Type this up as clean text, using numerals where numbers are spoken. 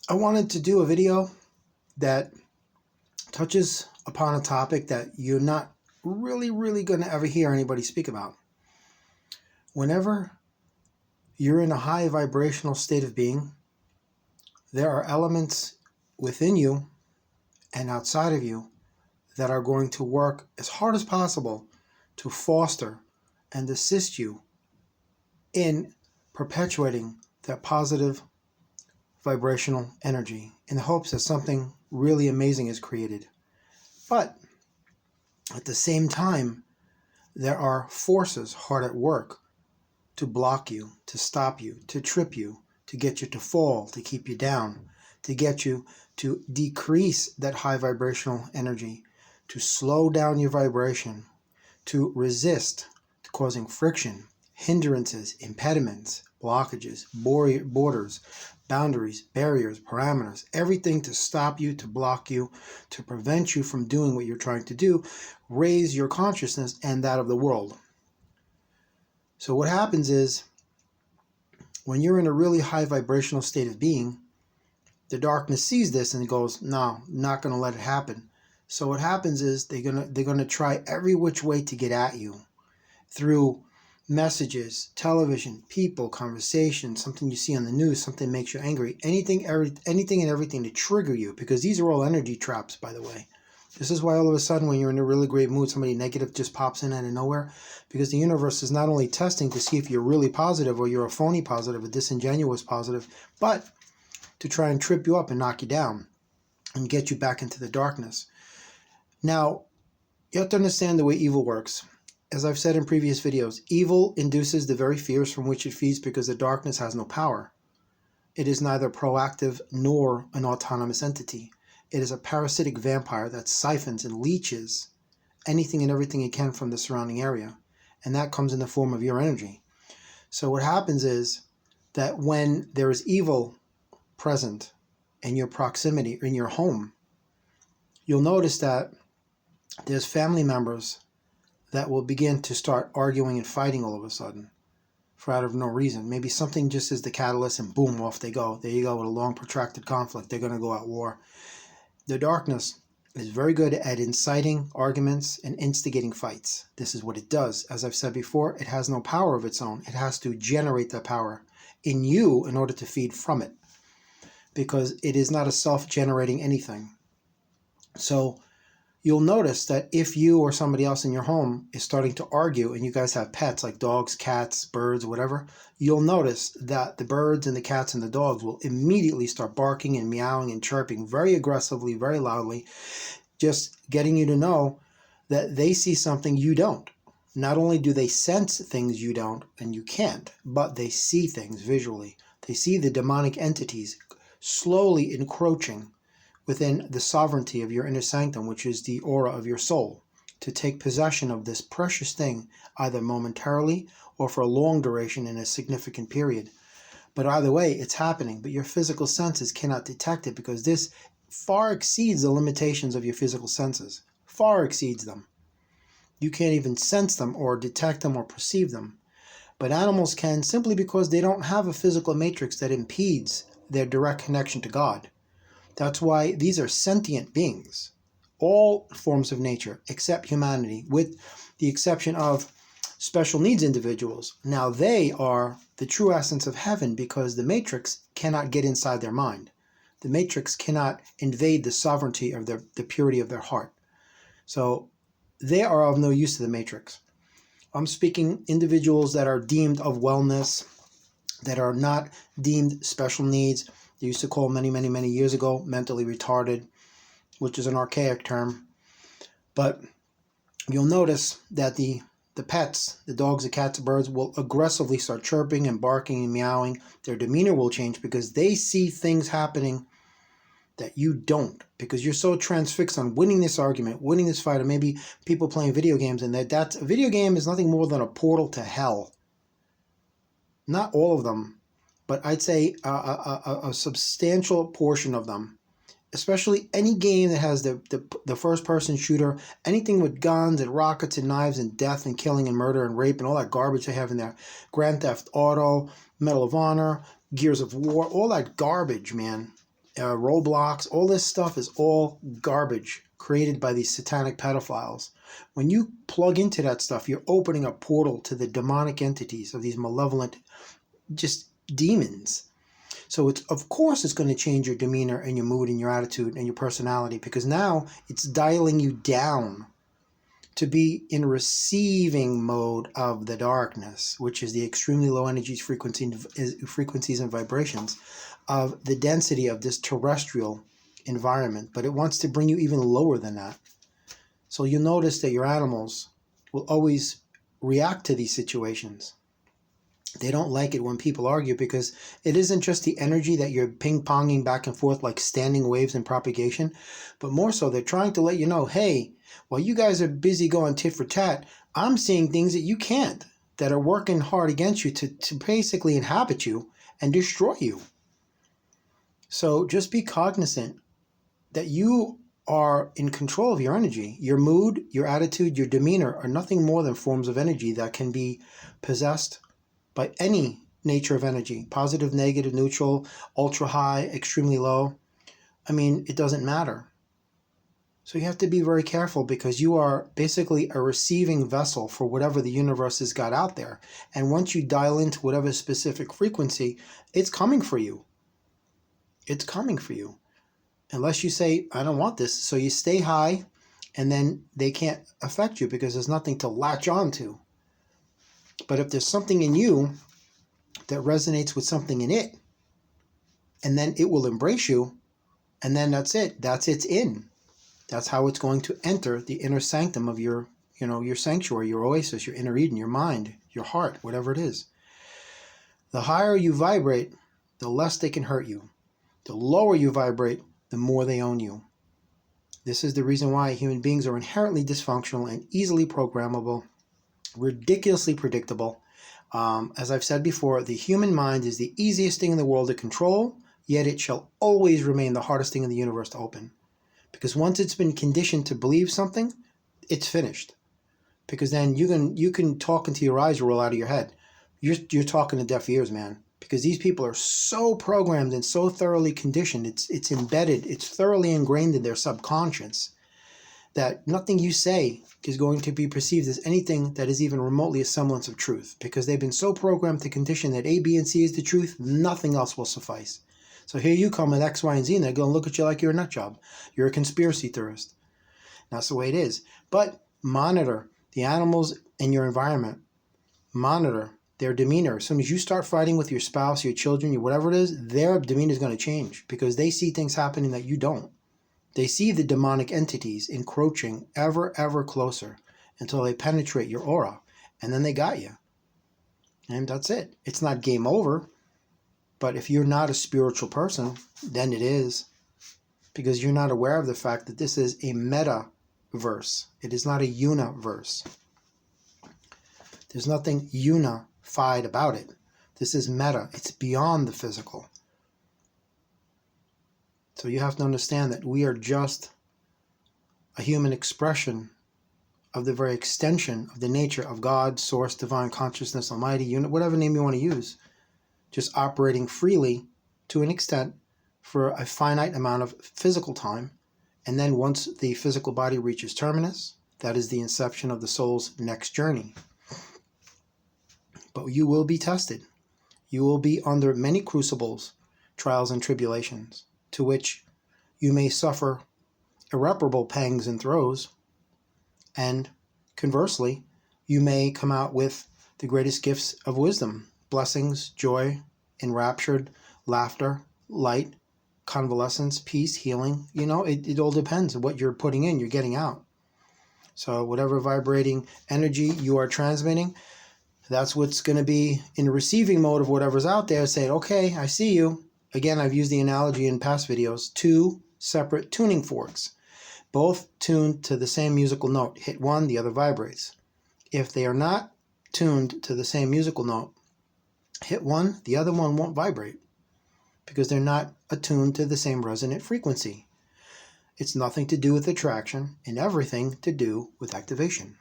I wanted to do a video that touches upon a topic that you're not really going to ever hear anybody speak about. Whenever you're in a high vibrational state of being, there are elements within you and outside of you that are going to work as hard as possible to foster and assist you in perpetuating that positive vibrational energy in the hopes that something really amazing is created. But at the same time, there are forces hard at work to block you, to stop you, to trip you, to get you to fall, to keep you down, to get you to decrease that high vibrational energy, to slow down your vibration, to resist, to causing friction, hindrances, impediments, blockages, borders, boundaries, barriers, parameters, everything to stop you, to block you, to prevent you from doing what you're trying to do, raise your consciousness and that of the world. So what happens is, when you're in a really high vibrational state of being, the darkness sees this and goes, no, not going to let it happen. So what happens is they're gonna try every which way to get at you through messages, television, people, conversation, something you see on the news, something makes you angry, anything and everything to trigger you, because these are all energy traps, by the way. This is why all of a sudden when you're in a really great mood, somebody negative just pops in out of nowhere, because the universe is not only testing to see if you're really positive or you're a phony positive, a disingenuous positive, but to try and trip you up and knock you down and get you back into the darkness. Now, you have to understand the way evil works. As I've said in previous videos, evil induces the very fears from which it feeds because the darkness has no power. It is neither proactive nor an autonomous entity. It is a parasitic vampire that siphons and leeches anything and everything it can from the surrounding area. And that comes in the form of your energy. So what happens is that when there is evil present in your proximity, in your home, you'll notice that there's family members that will begin to start arguing and fighting all of a sudden for out of no reason. Maybe something just is the catalyst and boom, off they go. There you go, with a long protracted conflict. They're going to go at war. The darkness is very good at inciting arguments and instigating fights. This is what it does. As I've said before, it has no power of its own. It has to generate that power in you in order to feed from it, because it is not a self-generating anything. So you'll notice that if you or somebody else in your home is starting to argue, and you guys have pets like dogs, cats, birds, whatever, you'll notice that the birds and the cats and the dogs will immediately start barking and meowing and chirping very aggressively, very loudly, just getting you to know that they see something you don't. Not only do they sense things you don't and you can't, but they see things visually. They see the demonic entities slowly encroaching within the sovereignty of your inner sanctum, which is the aura of your soul, to take possession of this precious thing, either momentarily or for a long duration in a significant period. But either way, it's happening, but your physical senses cannot detect it, because this far exceeds the limitations of your physical senses, far exceeds them. You can't even sense them or detect them or perceive them. But animals can, simply because they don't have a physical matrix that impedes their direct connection to God. That's why these are sentient beings, all forms of nature except humanity, with the exception of special needs individuals. Now they are the true essence of heaven, because the matrix cannot get inside their mind. The matrix cannot invade the sovereignty of the purity of their heart. So they are of no use to the matrix. I'm speaking individuals that are deemed of wellness, that are not deemed special needs. They used to call many years ago mentally retarded, which is an archaic term. But you'll notice that the pets, the dogs, the cats, the birds, will aggressively start chirping and barking and meowing. Their demeanor will change because they see things happening that you don't, because you're so transfixed on winning this argument, winning this fight, or maybe people playing video games, and that a video game is nothing more than a portal to hell. Not all of them, but I'd say a substantial portion of them, especially any game that has the first-person shooter, anything with guns and rockets and knives and death and killing and murder and rape and all that garbage they have in there. Grand Theft Auto, Medal of Honor, Gears of War, all that garbage, man. Roblox, all this stuff is all garbage created by these satanic pedophiles. When you plug into that stuff, you're opening a portal to the demonic entities of these malevolent, just demons. So of course it's going to change your demeanor and your mood and your attitude and your personality, because now it's dialing you down to be in receiving mode of the darkness, which is the extremely low energies, frequencies and vibrations of the density of this terrestrial environment. But it wants to bring you even lower than that. So you'll notice that your animals will always react to these situations. They don't like it when people argue, because it isn't just the energy that you're ping-ponging back and forth like standing waves in propagation, but more so they're trying to let you know, hey, while you guys are busy going tit for tat, I'm seeing things that you can't, that are working hard against you to basically inhabit you and destroy you. So just be cognizant that you are in control of your energy. Your mood, your attitude, your demeanor are nothing more than forms of energy that can be possessed by any nature of energy. Positive, negative, neutral, ultra high, extremely low. I mean, it doesn't matter. So you have to be very careful, because you are basically a receiving vessel for whatever the universe has got out there. And once you dial into whatever specific frequency, it's coming for you. It's coming for you. Unless you say, I don't want this. So you stay high, and then they can't affect you because there's nothing to latch on to. But if there's something in you that resonates with something in it, and then it will embrace you, and then that's it. That's its in. That's how it's going to enter the inner sanctum of your sanctuary, your oasis, your inner Eden, your mind, your heart, whatever it is. The higher you vibrate, the less they can hurt you. The lower you vibrate, the more they own you. This is the reason why human beings are inherently dysfunctional and easily programmable, ridiculously predictable. As I've said before, the human mind is the easiest thing in the world to control, yet it shall always remain the hardest thing in the universe to open. Because once it's been conditioned to believe something, it's finished. Because then you can talk until your eyes roll out of your head. You're talking to deaf ears, man. Because these people are so programmed and so thoroughly conditioned, it's embedded, it's thoroughly ingrained in their subconscious, that nothing you say is going to be perceived as anything that is even remotely a semblance of truth. Because they've been so programmed to condition that A, B, and C is the truth, nothing else will suffice. So here you come with X, Y, and Z, and they're going to look at you like you're a nut job. You're a conspiracy theorist. That's the way it is. But monitor the animals in your environment. Monitor their demeanor. As soon as you start fighting with your spouse, your children, whatever it is, their demeanor is going to change, because they see things happening that you don't. They see the demonic entities encroaching ever, ever closer until they penetrate your aura, and then they got you. And that's it. It's not game over. But if you're not a spiritual person, then it is. Because you're not aware of the fact that this is a metaverse. It is not a universe. There's nothing unified about it. This is meta. It's beyond the physical. So you have to understand that we are just a human expression of the very extension of the nature of God, Source, Divine Consciousness, Almighty, Unit, whatever name you want to use. Just operating freely to an extent for a finite amount of physical time. And then once the physical body reaches terminus, that is the inception of the soul's next journey. But you will be tested. You will be under many crucibles, trials, and tribulations, to which you may suffer irreparable pangs and throes. And conversely, you may come out with the greatest gifts of wisdom, blessings, joy, enraptured, laughter, light, convalescence, peace, healing. It all depends on what you're putting in, you're getting out. So whatever vibrating energy you are transmitting, that's what's going to be in receiving mode of whatever's out there, saying, okay, I see you. Again, I've used the analogy in past videos, 2 separate tuning forks, both tuned to the same musical note. Hit one, the other vibrates. If they are not tuned to the same musical note, hit one, the other one won't vibrate, because they're not attuned to the same resonant frequency. It's nothing to do with attraction and everything to do with activation.